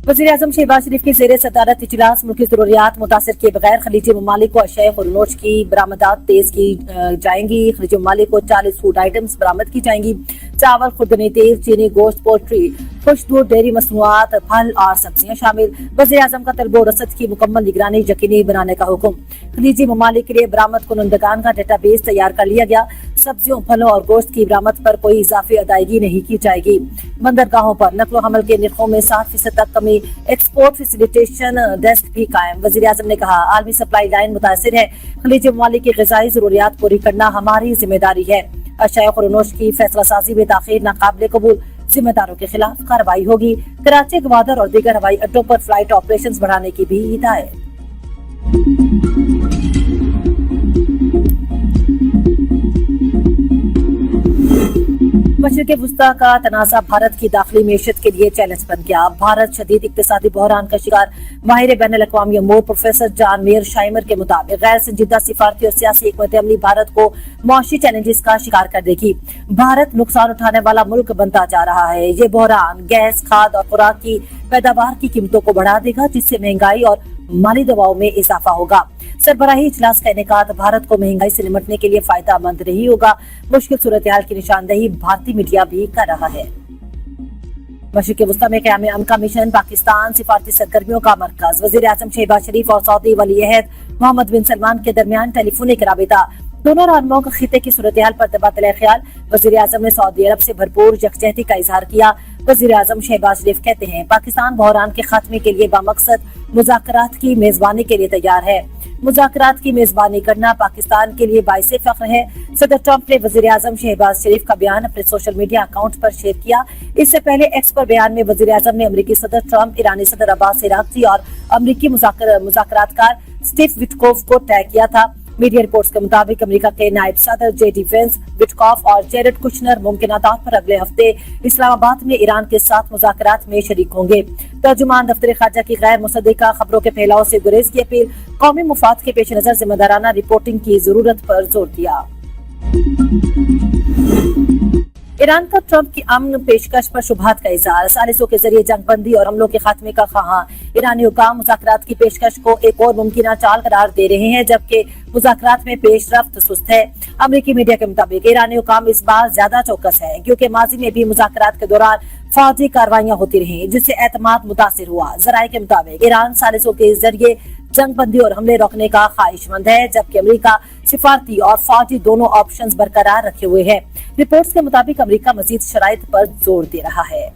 वज़ीर-ए-आज़म शहबाज शरीफ की ज़ेर सदारत इजलास मुल्की ज़रूरियात मुतासिर किए बगैर खलीजी ममालिक को अशया खुरनोश की बरामदात तेज की जाएंगी। खलीजी ममालिक को 40 फूड आइटम्स बरामद की जाएंगी। चावल, खुर्दनी तेल, चीनी, गोश्त, पोल्ट्री, खुश्क दूध, डेयरी मसनूआत, फल और सब्जियां शामिल। वज़ीर-ए-आज़म का तलबो रसद की मुकम्मल निगरानी यकीनी बनाने का हुक्म। खलीजी ममालिक के लिए बरामद कुनंदगान का डेटाबेस तैयार कर लिया गया। सब्जियों, फलों और गोश्त की बरामद पर कोई इजाफी अदायगी नहीं की जाएगी। बंदरगाहों पर नकलो हमल के निर्खों में 60% तक कमी। एक्सपोर्ट फैसिलिटेशन डेस्क भी कायम। वज़ीर-ए-आज़म ने कहा, आलमी सप्लाई लाइन मुतासिर है। खलीजी ममालिक की ग़िज़ाई ज़रूरियात पूरी करना हमारी जिम्मेदारी है। अशया खुरनोश की फैसला साजी में ताख़ीर नाकाबिले कबूल। जिम्मेदारों के खिलाफ कार्रवाई होगी। कराची, ग्वादर और दीगर हवाई अड्डों पर फ्लाइट ऑपरेशंस बढ़ाने की भी हिदायत। मशरिक़ वुस्ता का तनाज़ा भारत की दाखिली मेशत के लिए चैलेंज बन गया। भारत शदीद इक़्तिसादी बहरान का शिकार। माहिर बैनुल-अक़वामी अमूर प्रोफेसर जॉन मेयर शाइमर के मुताबिक गैर संजीदा सिफारती और सियासी हिकमत अमली भारत को मुआशी चैलेंजेस का शिकार कर देगी। भारत नुकसान उठाने वाला मुल्क बनता जा रहा है। ये बहरान गैस, खाद और खुराक की पैदावार की कीमतों को बढ़ा देगा, जिससे महंगाई और माली दबाव में इजाफा होगा। सरबराही इजलास का इनेकाद भारत को महंगाई से निपटने के लिए फायदा मंद नहीं होगा। मुश्किल सूरत हाल की निशानदेही भारतीय मीडिया भी कर रहा है। मशरिक़ वुस्ता में क़याम अमन का मिशन, पाकिस्तान सिफारती सरगर्मियों का मरकज। वज़ीर-ए-आज़म शहबाज शरीफ और सऊदी वली-ए-अहद मोहम्मद बिन सलमान के दरमियान टेलीफोनिक राबिता। दोनों रहनुमाओं का खिते की सूरत हाल पर तबादला ख्याल। वज़ीर-ए-आज़म ने सऊदी अरब से भरपूर यकजहती का इजहार किया। वज़ीर-ए-आज़म शहबाज शरीफ कहते हैं, पाकिस्तान बहरान के खात्मे के लिए बामकसद मुज़ाकरात की मेजबानी के लिए तैयार है। मुज़ाकरात की मेजबानी करना पाकिस्तान के लिए बाइसे फख्र है। सदर ट्रंप ने वज़ीर-ए-आज़म शहबाज शरीफ का बयान अपने सोशल मीडिया अकाउंट पर शेयर किया। इससे पहले एक्स पर बयान में वज़ीर-ए-आज़म ने अमरीकी सदर ट्रंप, ईरानी सदर अब्बास अराग़ची और अमरीकी मुज़ाकरातकार स्टीव विटकोफ को टैग किया था। मीडिया रिपोर्ट्स के मुताबिक अमेरिका के नायब सदर जेडी वेंस, विटकॉफ और जेरेड कुशनर मुमकिन तौर पर अगले हफ्ते इस्लामाबाद में ईरान के साथ मुज़ाकरात में शरीक होंगे। तर्जुमान दफ्तर खारजा की गैर मुसद्दिका खबरों के फैलाव से गुरेज की अपील। कौमी मुफाद के पेश नजर जिम्मेदाराना रिपोर्टिंग की जरूरत पर जोर दिया। ईरान का ट्रंप की अमन पेशकश पर शुबहात का इजहार। सालिसों के जरिए जंगबंदी और हमलों के खात्मे का ख्वाहां। ईरानी हुकाम मुज़ाकरात की पेशकश को एक और मुमकिन चाल करार दे रहे हैं, जबकि मुज़ाकरात में पेशरफ्त सुस्त है। अमरीकी मीडिया के मुताबिक ईरानी हुकाम इस बार ज्यादा चौकस है, क्योंकि माजी में भी मुज़ाकरात के दौरान फौजी कार्रवाइयां होती रही, जिससे एतमाद मुतासिर हुआ। जराये के मुताबिक ईरान सालिसों के जरिए जंगबंदी और हमले रोकने का ख्वाहिशमंद है, जबकि अमेरिका सिफारती और फौजी दोनों ऑप्शंस बरकरार रखे हुए है। रिपोर्ट्स के मुताबिक अमेरिका मजीद शराइत पर जोर दे रहा है।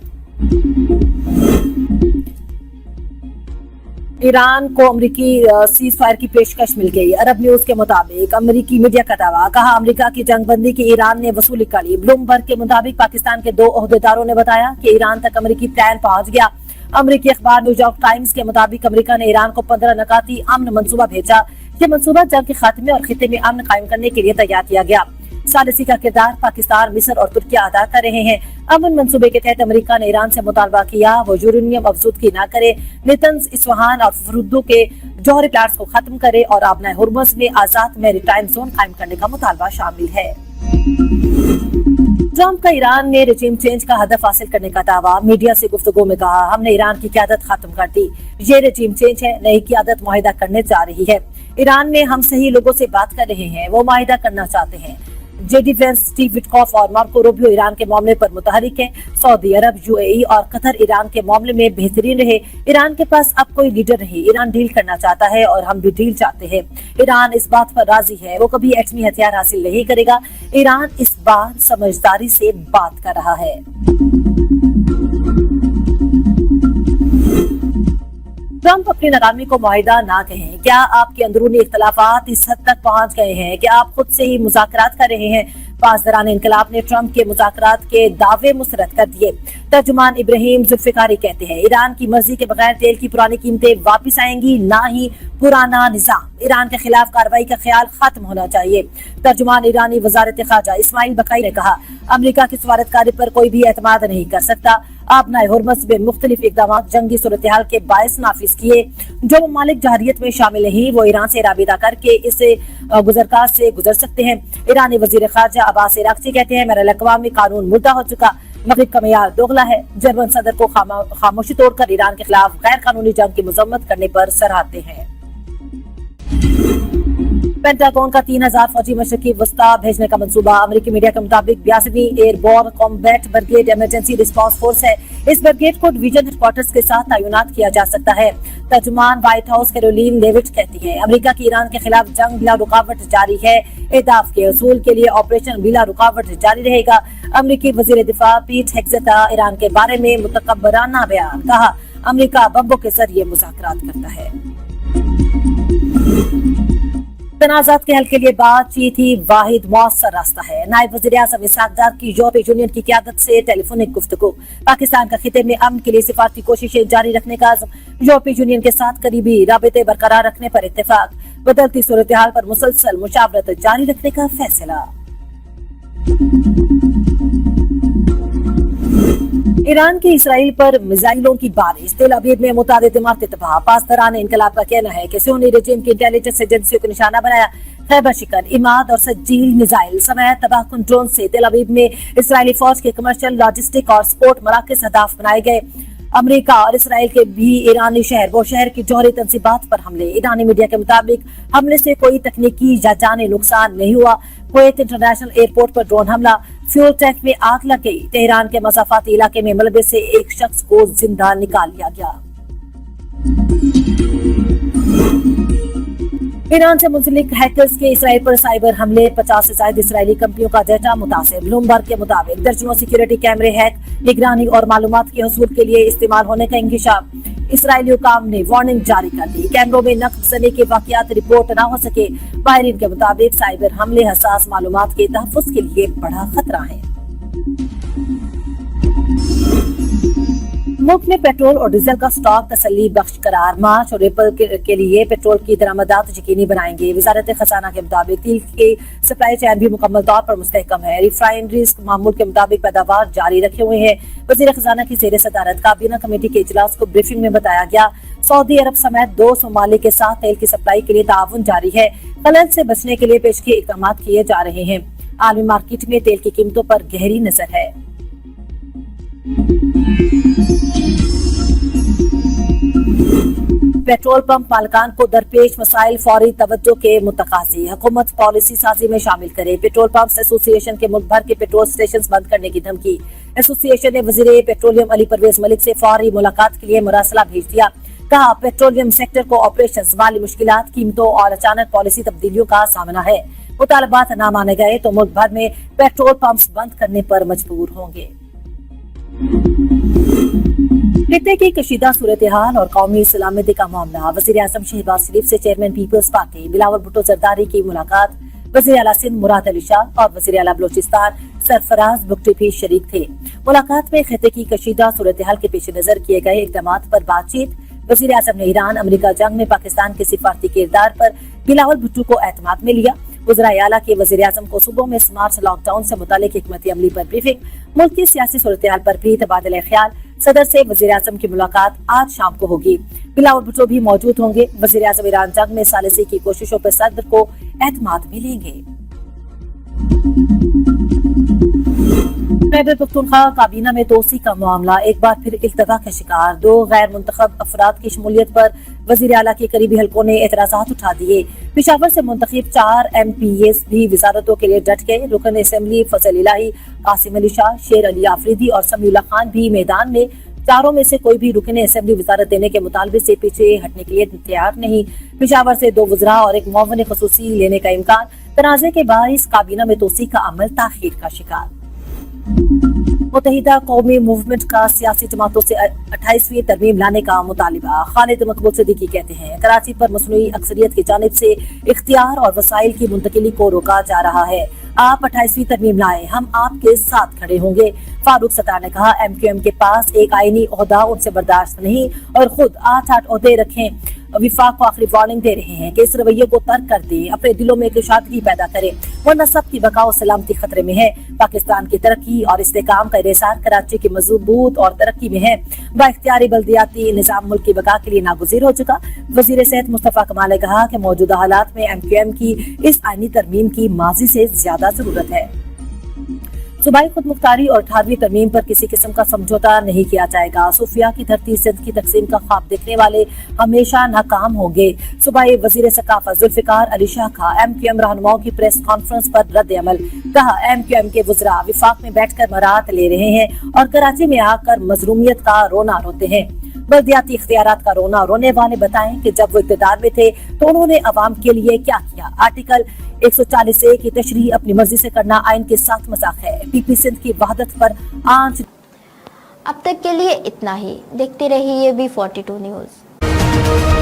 ईरान को अमरीकी सीज फायर की पेशकश मिल गई। अरब न्यूज के मुताबिक अमरीकी मीडिया का दावा, कहा अमरीका की जंगबंदी की ईरान ने वसूली कर ली। ब्लूमबर्ग के मुताबिक पाकिस्तान के 2 ओहदेदारों ने बताया कि ईरान तक अमरीकी प्लान पहुंच गया। अमरीकी अखबार न्यूयॉर्क टाइम्स के मुताबिक अमरीका ने ईरान को 15 नकाती अमन मंसूबा भेजा। ये मंसूबा जंग के खात्मे और खिते में अमन कायम करने के लिए तैयार किया गया। सालिसी का किरदार पाकिस्तान, मिस्र और तुर्की अदा कर रहे हैं। अमन मंसूबे के तहत अमेरिका ने ईरान से मुतालबा किया वो यूरेनियम अफजूदगी न करे, नेतन्स, इस्फहान और फरुद्दो के जौहरी प्लांट्स को खत्म करे और आबना हुर्मुज़ में आजाद मैरीटाइम जोन कायम करने का मुतालबा शामिल है। ट्रंप का ईरान ने रेजिम चेंज का हदफ हासिल करने का दावा। मीडिया से गुफ्तगू में कहा, हमने ईरान की क़यादत खत्म कर दी। ये रेजिम चेंज है, नई क़यादत मुआहिदा करने जा रही है। ईरान में हम सही लोगों से बात कर रहे हैं, वो मुआहिदा करना चाहते हैं। जेडी वेंस, स्टीव विटकॉफ और मार्को रूबियो ईरान के मामले पर मुतहरिक हैं। सऊदी अरब, यूएई और कतर ईरान के मामले में बेहतरीन रहे। ईरान के पास अब कोई लीडर नहीं। ईरान डील करना चाहता है और हम भी डील चाहते हैं। ईरान इस बात पर राजी है, वो कभी एटमी हथियार हासिल नहीं करेगा। ईरान इस बार समझदारी से बात कर रहा है। ट्रंप अपनी नाकामी को मुआहिदा ना कहें। क्या आपके अंदरूनी इख्तलाफात इस हद तक पहुंच गए हैं कि आप खुद से ही मुज़ाकरात कर रहे हैं? पासदारान इनकलाब ने ट्रंप के मुज़ाकरात के दावे मुस्तरद कर दिए। तर्जुमान इब्राहिम जुल्फिकारी कहते हैं, ईरान की मर्जी के बगैर तेल की पुरानी कीमतें वापिस आएंगी, ना ही पुराना निजाम। ईरान के खिलाफ कार्रवाई का ख्याल खत्म होना चाहिए। तर्जुमान ईरानी वजारत खारजा इस्माइल बकाई ने कहा, अमरीका की सफारतकारी पर कोई भी एतमाद नहीं कर सकता। आबना हुर्मुज़ में मुख्तलिफ इकदाम जंगी सूरत हाल के बायस नाफिज किए। जो ममालिक जहरियत में शामिल नहीं, वो ईरान से राबिता करके इसे गुजरकार से गुजर सकते हैं। ईरानी वजीर खारजा अब्बास अराग़ची कहते हैं, बैनुल-अक़वामी कानून मुद्दा हो चुका। मगरिब का मेयार दोगला है। जर्मन सदर को खामोशी तोड़कर ईरान के खिलाफ गैर कानूनी जंग की मजम्मत करने पर सराहते हैं। पेंटागन का 3000 फौजी मशरकी वस्ता भेजने का मंसूबा। अमेरिकी मीडिया के मुताबिक 82वीं airborne combat brigade emergency response force है। इस ब्रिगेड को डिवीजन हेडक्वार्टर्स के साथ तैनात किया जा सकता है। तर्जुमान व्हाइट हाउस कैरोलिन लेविट कहती है, अमेरिका की ईरान के खिलाफ जंग बिला रुकावट जारी है। एहदाफ के असूल के लिए ऑपरेशन बिला रुकावट जारी रहेगा। अमेरिकी वजीर दिफा पीट हेग्सेट ईरान के बारे में मुतकब्बराना बयान। कहा, अमेरिका बम्बों के जरिए मुज़ाकरात करता है। तनाज़ात के हल के लिए बातचीत ही वाहिद मौसर रास्ता है। नायब वज़ीर आज़म इसहाक डार की यूरोपीय यूनियन की क़यादत से टेलीफोनिक गुफ्तगू। पाकिस्तान का खिते में अमन के लिए सिफारती कोशिशें जारी रखने का आज़म। यूरोपीय यूनियन के साथ करीबी राबिते बरकरार रखने पर इत्तेफाक। बदलती सूरत हाल पर मुसलसल मुशावरत जारी रखने का फैसला। ईरान की इसराइल पर मिसाइलों की बारिश। तेल अवीव में मुतादिद इमारतें तबाह। पासदारान इनकलाब का कहना है कि सुन्नी रजीम की इंटेलिजेंस एजेंसियों को निशाना बनाया। खैबर शिकन, इमाद और सज्जील मिसाइल समेत तबाहकुन ड्रोन से तेल अवीव में इसराइली फौज के कमर्शियल, लॉजिस्टिक और स्पोर्ट मराकज हदाफ बनाए गए। अमेरिका और इसराइल के भी ईरानी शहर वो शहर की जौहरी तंसीबात पर हमले। ईरानी मीडिया के मुताबिक हमले से कोई तकनीकी या जानी नुकसान नहीं हुआ। कुवैत इंटरनेशनल एयरपोर्ट पर ड्रोन हमला। फ्यूल टैंक में आग लग गई। तेहरान के मसाफाती इलाके में मलबे से एक शख्स को जिंदा निकाल लिया गया। ईरान से मुंसलिक हैकर्स के इसराइल पर साइबर हमले। 50 से ज्यादा इसराइली कंपनियों का डेटा मुतासिर। ब्लूमबर्ग के मुताबिक दर्जनों सिक्योरिटी कैमरे हैक, निगरानी और मालूमात के हसूल के लिए इस्तेमाल होने का इंकिशाफ। इसराइली हुकाम ने वार्निंग जारी कर दी। कैमरों में नकद जनी के वाकयात रिपोर्ट न हो सके। माहिरीन के मुताबिक साइबर हमले हसास मालूमात के तहफ़्फ़ुज़ के लिए बड़ा खतरा है। मुल्क में पेट्रोल और डीजल का स्टॉक तसल्ली बख्श करार। मार्च और अप्रैल के लिए पेट्रोल की दरामदात यकीनी बनाएंगे। वजारत खजाना के मुताबिक तेल की सप्लाई चैन भी मुकम्मल तौर पर मुस्तहकम है। रिफाइनरीज मामूल के मुताबिक पैदावार जारी रखे हुए हैं। वजीर खजाना की ज़ेर सदारत काबीना कमेटी के इजलास को ब्रीफिंग में बताया गया, सऊदी अरब समेत 2 ममालिक के साथ तेल की सप्लाई के लिए ताउन जारी है। खलल से बचने के लिए पेशगी इक़दाम किए जा रहे हैं। आलमी मार्केट में तेल की कीमतों पर गहरी नजर है। पेट्रोल पंप मालिकान को दरपेश मसाइल फौरी तवज्जो के मुतकाजी। हुकूमत पॉलिसी साजी में शामिल करे। पेट्रोल पंप्स एसोसिएशन के मुल्क भर के पेट्रोल स्टेशन बंद करने की धमकी। एसोसिएशन ने वजीर पेट्रोलियम अली परवेज मलिक से फौरी मुलाकात के लिए मुरासला भेज दिया। कहा, पेट्रोलियम सेक्टर को ऑपरेशंस, माली मुश्किलात, कीमतों और अचानक पॉलिसी तब्दीलियों का सामना है। मुतालबात न माने गए तो मुल्क भर में पेट्रोल पंप्स बंद करने पर मजबूर होंगे। खित्ते की कशीदा सूरत हाल और कौमी सलामती का मामला। वज़ीर आज़म शहबाज शरीफ से chairman Peoples Party Bilawal Bhutto Zardari की मुलाकात। वज़ीर आला सिंध मुराद अली शाह और वज़ीर आला बलोचिस्तान सरफराज बुगटी भी शरीक थे। मुलाकात में खित्ते की कशीदा सूरत हाल के पेश नजर किए गए इक़दाम पर बातचीत। वज़ीर आज़म ने ईरान अमेरिका जंग में पाकिस्तान के सिफारती किरदार पर बिलावल भुट्टो को एतमाद में लिया। वज़ीर आला के वज़ीर आज़म को सूबों में स्मार्ट लॉकडाउन से मुतालिक हिकमत अमली पर ब्रीफिंग। मुल्क की सियासी सूरत हाल पर भी तबादला ख्याल। सदर से वज़ीर आज़म की मुलाकात आज शाम को होगी। बिलावल भुट्टो भी मौजूद होंगे। वज़ीर आज़म ईरान जंग में सालिसी की कोशिशों पर सदर को एतमाद में लेंगे। खैबर पख्तूनख्वा काबीना में तोसी का मामला एक बार फिर इल्तवा का शिकार। 2 गैर मुंतखब अफराद की शमूलियत पर वज़ीर आला के करीबी हलकों ने एतराज़ात उठा दिए। पेशावर से मुंतखब 4 MPs भी वजारतों के लिए डट गए। रुकन असेंबली फजल इलाही, कासिम अली शाह, शेर अली आफरीदी और समीउल्लाह खान भी मैदान में। चारों में से कोई भी रुकन असेंबली वजारत देने के मुतालबे से पीछे हटने के लिए तैयार नहीं। पेशावर से 2 वज़रा और एक मुअव्विन खुसूसी लेने का इम्कान। तनाज़े के बाइस काबीना में तोसी का अमल ताखीर का शिकार। मुत्तहिदा कौमी मूवमेंट का सियासी जमातों से 28वीं तरमीम लाने का मुतालिबा। खालिद मकबूल सिद्दीकी कहते हैं, कराची पर मसनूई अक्सरियत की जानिब से इख्तियार और वसाइल की मुंतकिली को रोका जा रहा है। आप 28वीं तरमीम लाए, हम आपके साथ खड़े होंगे। फारूक सत्तार ने कहा, MQM के पास एक आईनी ओहदा उनसे बर्दाश्त नहीं और खुद 8 ओहदे रखें। विफाक को आखिरी वार्निंग दे रहे हैं कि इस रवैये को तर्क कर दें, अपने दिलों में कुशादगी पैदा करें, वरना सबकी बका और सलामती खतरे में है। पाकिस्तान की तरक्की और इस्तेकाम का इरसार कराची की मजबूत और तरक्की में है। बाइख्तियारी बल्दियाती निजाम मुल्क की बका के लिए नागुज़ीर हो चुका। वजीर सेहत मुस्तफा कमाल ने कहा कि मौजूदा हालात में MQM की इस आईनी तरमीम की माजी से ज्यादा जरूरत है। सूबाई खुद मुख्तारी और 18वीं तरमीम पर किसी किस्म का समझौता नहीं किया जाएगा। सूफिया की धरती सिंध की तकसीम का ख्वाब देखने वाले हमेशा नाकाम होंगे। सूबाई वजीर सकाफत जुल्फिकार अली शाह का MQM रहनुमाओं की प्रेस कॉन्फ्रेंस पर रद्द अमल। कहा MQM के वज़रा विफाक में बैठकर मराहत ले रहे हैं और कराची में आकर मजलूमियत का रोना रोते हैं। बल्दियाती इख्तियारात का रोना रोने वाले बताएं कि जब वो इक़्तिदार में थे तो उन्होंने अवाम के लिए क्या किया। आर्टिकल 140A की तशरीह अपनी मर्जी से करना आइन के साथ मजाक है। PP सिंध की वहदत पर आंच। अब तक के लिए इतना ही। देखते रहिए B42 न्यूज़।